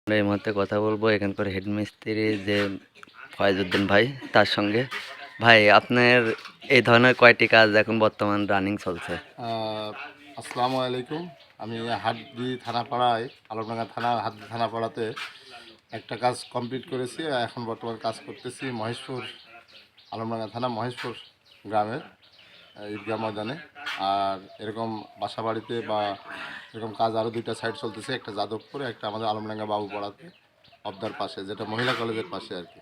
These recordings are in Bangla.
আমরা এই মুহূর্তে কথা বলবো এখানকার হেডমিস্ত্রি যে ফয়েজউদ্দিন ভাই তার সঙ্গে। ভাই, আপনার এই ধরনের কয়টি কাজ এখন বর্তমান রানিং চলছে? আসসালামু আলাইকুম। আমি হাটদি থানাপাড়ায়, আলমডাঙ্গা থানা হাটদি থানাপাড়াতে একটা কাজ কমপ্লিট করেছি। এখন বর্তমান কাজ করতেছি মহেশপুর, আলমডাঙ্গা থানা মহেশপুর গ্রামের ঈদগাহ ময়দানে। আর এরকম বাসা বাড়িতে বা এরকম কাজ আরও দুইটা সাইড চলতেছে, একটা যাদবপুরে, একটা আমাদের আলমডাঙ্গা বাবুপাড়াতে অবদার পাশে, যেটা মহিলা কলেজের পাশে আর কি।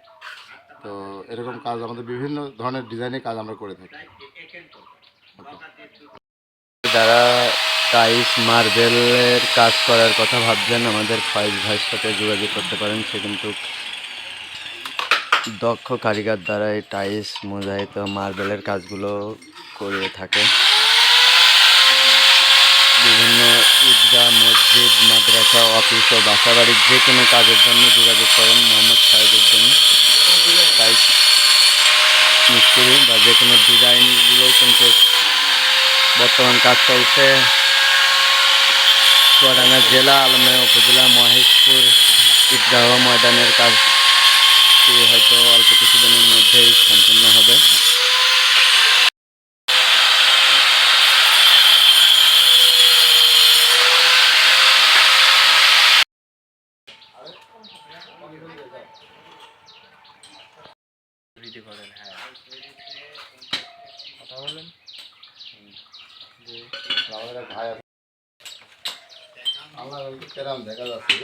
তো এরকম কাজ আমাদের বিভিন্ন ধরনের ডিজাইনের কাজ আমরা করে থাকি। যারা টাইলস মার্বেলের কাজ করার কথা ভাবছেন, আমাদের ফয়েজ ভাইয়ের সাথে যোগাযোগ করতে পারেন। সে কিন্তু দক্ষ কারিগর দ্বারা এই টাইলস, মোজাইক ও মার্বেলের কাজগুলো করে থাকে। বিভিন্ন ঈদগাহ, মসজিদ, মাদ্রাসা, অফিস ও বাসাবাড়ির যে কোনো কাজের জন্য যোগাযোগ করেন মোহাম্মদ ফয়েজউদ্দিন টাইলস মিস্ত্রি, বা যে কোনো ডিজাইনগুলো কিন্তু বর্তমান কাজ চলছে। চুয়াডাঙ্গা জেলা, আলমডাঙ্গা উপজেলা, মহেশপুর ঈদগাহ ময়দানের কাজটি হয়তো অল্প কিছুদিনের মধ্যেই সম্পূর্ণ হবে। দেখা যাচ্ছে